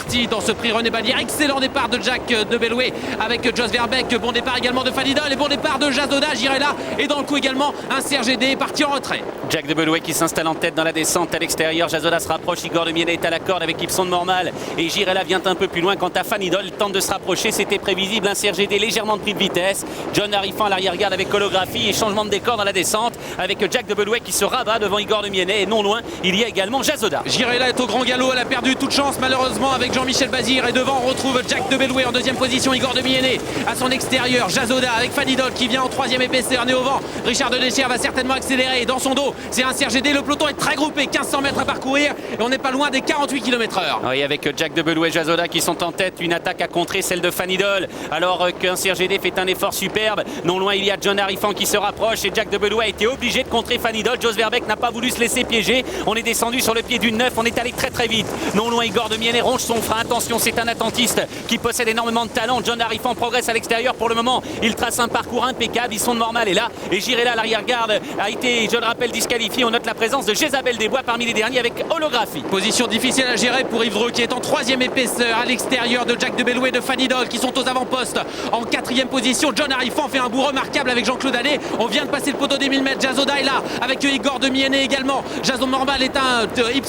parti dans ce prix René Ballière. Excellent départ de Jack de Belloué avec Jos Verbeek. Bon départ également de Fanidol et bon départ de Jazoda. Girela et dans le coup également un Serge Gédé parti en retrait. Jack de Belloué qui s'installe en tête dans la descente à l'extérieur. Jazoda se rapproche, Igor de Miene est à la corde avec Ipson de Mormal et Girela vient un peu plus loin. Quant à Fanidol, il tente de se rapprocher, c'était prévisible. Un Serge Gédé légèrement de pris de vitesse. John Harifan à l'arrière-garde avec holographie et changement de décor dans la descente avec Jack de Belloué qui se rabat devant Igor de Miene et non loin il y a également Jazoda. Girela est au grand galop, elle a perdu toute chance malheureusement avec Jean-Michel Bazir et devant on retrouve Jack de Belloué en deuxième position, Igor de Miene à son extérieur, Jazoda avec Fanidol qui vient en troisième épaisseur, né au vent. Richard de Deschères va certainement accélérer et dans son dos c'est un Serge Gédé. Le peloton est très groupé, 1500 mètres à parcourir et on n'est pas loin des 48 km/h. Oui, avec Jack de Belloué et Jazoda qui sont en tête, une attaque à contrer, celle de Fanidol alors qu'un Serge Gédé fait un effort superbe. Non loin il y a John Harifan qui se rapproche et Jack de Belloué a été obligé de contrer Fanidol. Jos Verbeek n'a pas voulu se laisser piéger, on est descendu sur le pied du 9, on est allé très vite. Non loin Igor de Miene ronge son frein, attention c'est un attentiste qui possède énormément de talent. John Harifan progresse à l'extérieur pour le moment, il trace un parcours impeccable, ils sont de Mormal et là et Girela à l'arrière-garde a été, je le rappelle, disqualifié. On note la présence de Jézabel Desbois parmi les derniers avec holographie. Position difficile à gérer pour Yves Dreux qui est en troisième épaisseur à l'extérieur de Jack de Belloué et de Fanidol qui sont aux avant-postes. En quatrième position, John Harifan fait un bout remarquable avec Jean-Claude Allais. On vient de passer le poteau des 1000 mètres. Jazoda est là avec Igor de Miene également. Ipson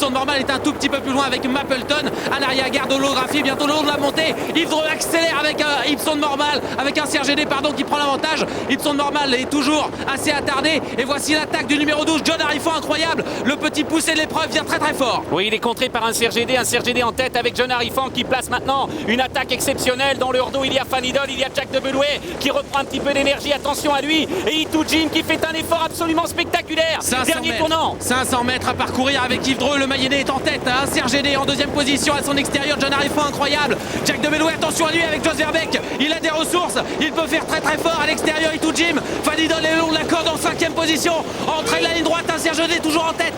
de Mormal est un tout petit peu plus loin avec Mapleton à l'arrière-garde, holographie bientôt le long de la montée. Yves Dreux accélère avec Ipson de Mormal, avec un Serge Gédé qui prend l'avantage. Ipson de Mormal est toujours assez attardé et voici l'attaque du numéro 12, John Harifan, incroyable. Le petit poussé de l'épreuve vient très fort. Oui, il est contré par un Serge Gédé en tête avec John Harifan qui place maintenant une attaque exceptionnelle. Dans leur dos il y a Fanidol, il y a Jack de Belloué qui reprend un petit peu d'énergie, attention à lui, et Itou Jim qui fait un effort absolument spectaculaire. Dernier tournant. 500 mètres à parcourir avec Yves Dreux, le Mayennais est en tête, un Serge Gédé en deuxième position à son extérieur, John Harifan incroyable. Jack de Belloué, attention à lui avec Jos Verbeek, il a des ressources, il peut faire très fort à l'extérieur. Itou Jim, Fanidol est le long de la corde en cinquième position, entrée de la ligne droite, un Serge Gédé toujours en tête.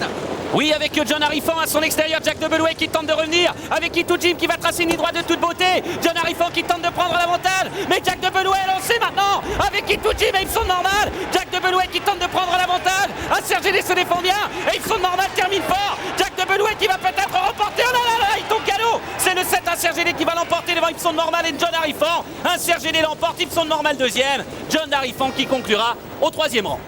Oui, avec John Harifan à son extérieur, Jack de Belloué qui tente de revenir, avec Itou Jim qui va tracer une ligne droite de toute beauté, John Harifan qui tente de prendre l'avantage, mais Jack de Belloué est lancé maintenant, avec Itou Jim et Ipson de Mormal, Jack de Belloué qui tente de prendre l'avantage, un Serge Gédé se défend bien, et Ipson de Mormal termine fort, Jack de Belloué qui va peut-être remporter, oh là là, il tombe galop, c'est le 7, un Serge Gédé qui va l'emporter devant Ipson de Mormal et John Harifan, un Serge Gédé l'emporte, Ipson de Mormal deuxième, John Harifan qui conclura au troisième rang.